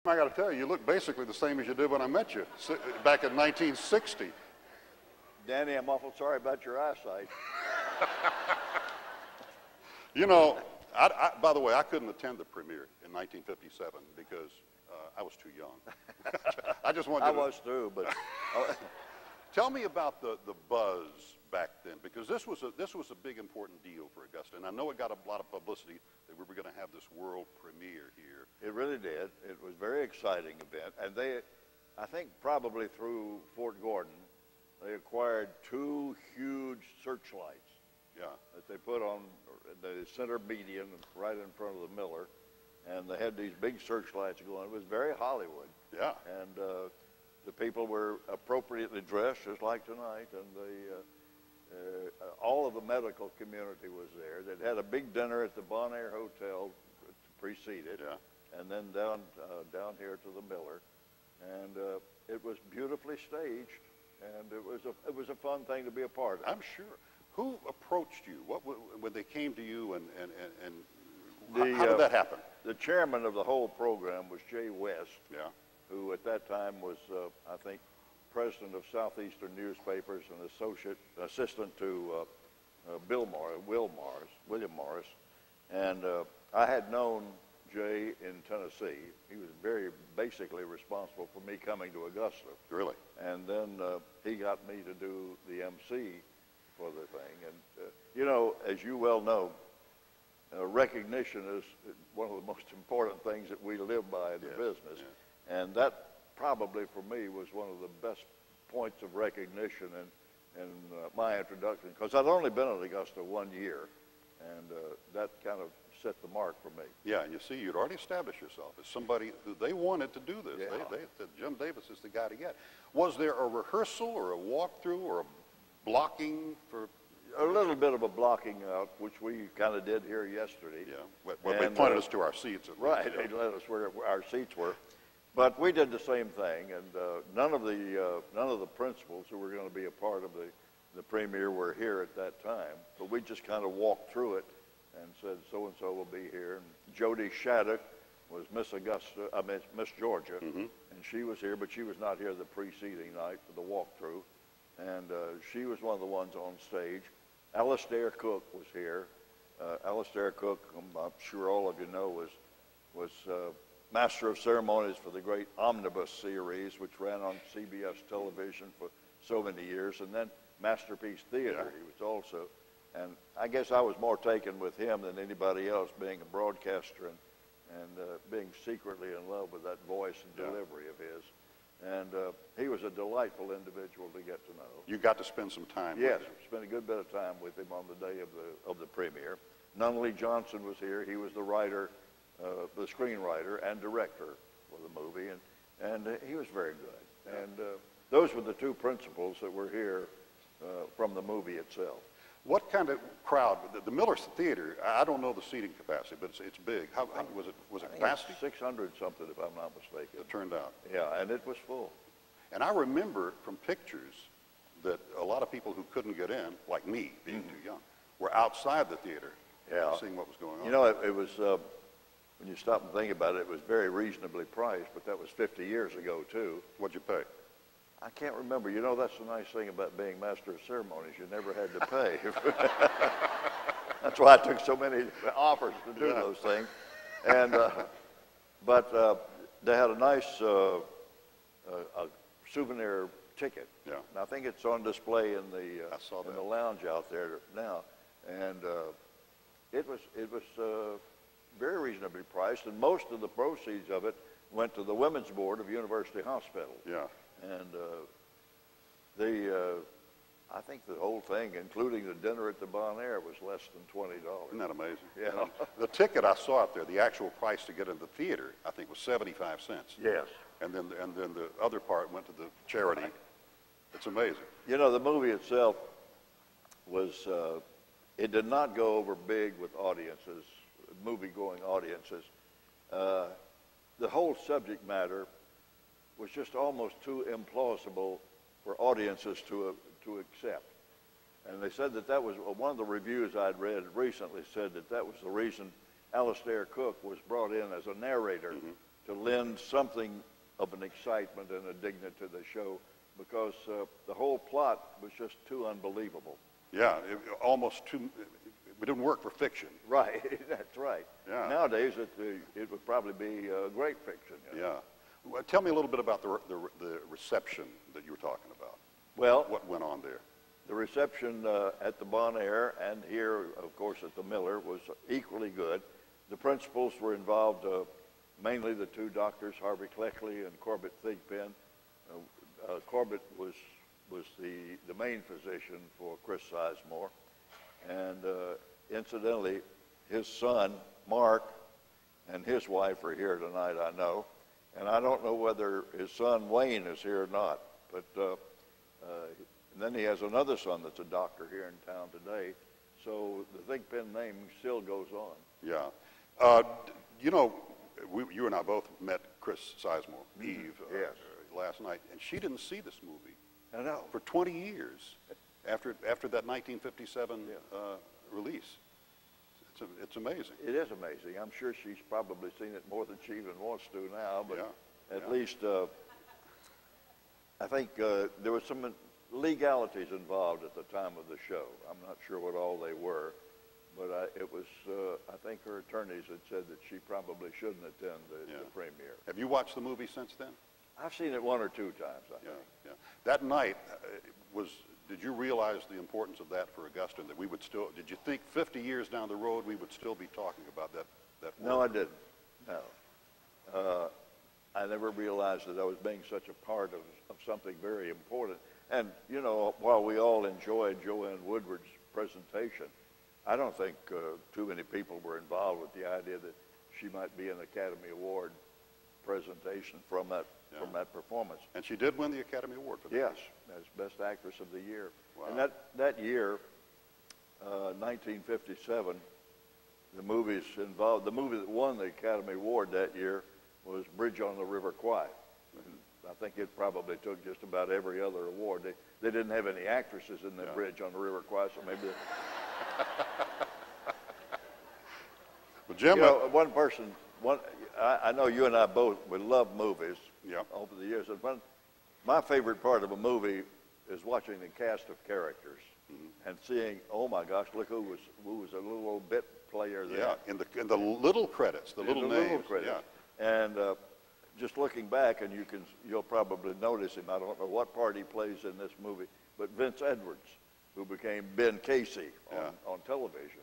I got to tell you, you look basically the same as you did when I met you back in 1960. Danny, I'm awful sorry about your eyesight. You know, by the way, I couldn't attend the premiere in 1957 because I was too young. I just wanted I to... was too, but... Tell me about the buzz back then, because this was a big important deal for Augusta, and I know it got a lot of publicity that we were going to have this world premiere here. It really did. It was a very exciting event, and they, I think probably through Fort Gordon, they acquired 2 huge searchlights. Yeah. That they put on the center median right in front of the Miller, and they had these big searchlights going. It was very Hollywood. Yeah. And the people were appropriately dressed, just like tonight, and all of the medical community was there. They'd had a big dinner at the Bon Air Hotel to precede it, yeah. And then down here to the Miller, and it was beautifully staged, and it was a fun thing to be a part of. I'm sure. Who approached you? When they came to you, and how did that happen? The chairman of the whole program was Jay West. Yeah. Who at that time was, I think, president of Southeastern Newspapers and assistant to William Morris. And I had known Jay in Tennessee. He was basically responsible for me coming to Augusta. Really? And then he got me to do the MC for the thing. And, you know, as you well know, recognition is one of the most important things that we live by in the business. Yeah. And that probably for me was one of the best points of recognition in my introduction, because I'd only been at Augusta 1 year, and that kind of set the mark for me. Yeah, and you see, you'd already established yourself as somebody who they wanted to do this. Yeah. They said, Jim Davis is the guy to get. Was there a rehearsal or a walkthrough or a blocking for... A little bit of a blocking out, which we kind of did here yesterday. Yeah, well, they pointed us to our seats. Right, they let us where our seats were. But we did the same thing, and none of the principals who were going to be a part of the premiere were here at that time. But we just kind of walked through it and said, so and so will be here. And Jody Shattuck was Miss Georgia, and she was here, but she was not here the preceding night for the walkthrough. And she was one of the ones on stage. Alistair Cook was here. Alistair Cook, I'm sure all of you know, was Master of Ceremonies for the great Omnibus series, which ran on CBS television for so many years, and then Masterpiece Theater. He was also, and I guess I was more taken with him than anybody else, being a broadcaster and being secretly in love with that voice and delivery of his. And he was a delightful individual to get to know. You got to spend some time with him. Yes, spent a good bit of time with him on the day of the premiere. Nunnally Johnson was here. He was the writer, the screenwriter and director for the movie, and he was very good. And those were the 2 principals that were here from the movie itself. What kind of crowd? The Miller Theater, I don't know the seating capacity, but it's big. How was it capacity? 600 something, if I'm not mistaken. It turned out. Yeah, and it was full. And I remember from pictures that a lot of people who couldn't get in, like me, being too young, were outside the theater, seeing what was going on. You know, it was, when you stop and think about it, it was very reasonably priced, but that was 50 years ago, too. What'd you pay? I can't remember. You know, that's the nice thing about being Master of Ceremonies. You never had to pay. That's why I took so many offers to do those things. And but they had a nice souvenir ticket. Yeah. And I think it's on display in the lounge out there now. And it was very reasonably priced, and most of the proceeds of it went to the Women's Board of University Hospital. Yeah. And I think the whole thing, including the dinner at the Bon Air, was less than $20. Isn't that amazing? Yeah. The ticket I saw out there, the actual price to get in the theater, I think was 75 cents. Yes. And then the other part went to the charity. Right. It's amazing. You know, the movie itself was, it did not go over big with audiences, movie-going audiences. The whole subject matter was just almost too implausible for audiences to accept. And they said that was one of the reviews I'd read recently said that was the reason Alistair Cook was brought in as a narrator to lend something of an excitement and a dignity to the show, because the whole plot was just too unbelievable. Yeah, almost too. It didn't work for fiction. Right, that's right. Yeah. Nowadays, it would probably be great fiction. You know? Yeah. Well, tell me a little bit about the reception that you were talking about. Well, what went on there? The reception at the Bon Air and here, of course, at the Miller was equally good. The principals were involved, mainly the two doctors, Harvey Cleckley and Corbett Thigpen. Corbett was the main physician for Chris Sizemore. And incidentally, his son, Mark, and his wife are here tonight, I know. And I don't know whether his son, Wayne, is here or not. But and then he has another son that's a doctor here in town today. So the Thigpen name still goes on. Yeah. You know, you and I both met Chris Sizemore, Eve, yes. Last night, and she didn't see this movie. I know. For 20 years after that 1957 release. It's amazing. It is amazing. I'm sure she's probably seen it more than she even wants to now, but yeah. at least I think there was some legalities involved at the time of the show. I'm not sure what all they were, but it was, I think her attorneys had said that she probably shouldn't attend the premiere. Have you watched the movie since then? I've seen it one or two times, I think. Yeah. That night did you realize the importance of that for Augusta, and that we would still, did you think 50 years down the road we would still be talking about that No, I didn't. No. I never realized that I was being such a part of something very important. And, you know, while we all enjoyed Joanne Woodward's presentation, I don't think too many people were involved with the idea that she might be an Academy Award presentation from that performance. And she did win the Academy Award for that. Yes, as Best Actress of the Year. Wow. And that year, 1957, the movies involved, the movie that won the Academy Award that year was Bridge on the River Kwai. I think it probably took just about every other award. They didn't have any actresses in the Bridge on the River Kwai, so maybe. Well, Jim, you know, I know you and I both would love movies over the years. And my favorite part of a movie is watching the cast of characters and seeing, oh my gosh, look who was a little old bit player there. Yeah, in the little credits, the little names. Little credits. Yeah. And just looking back, and you'll probably notice him. I don't know what part he plays in this movie, but Vince Edwards, who became Ben Casey on television.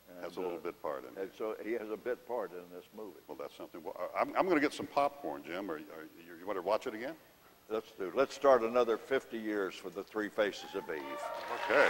And, that's a little bit part in it. And so he has a bit part in this movie. Well, that's something. Well, I'm going to get some popcorn, Jim. You want to watch it again? Let's start another 50 years for the Three Faces of Eve. Okay.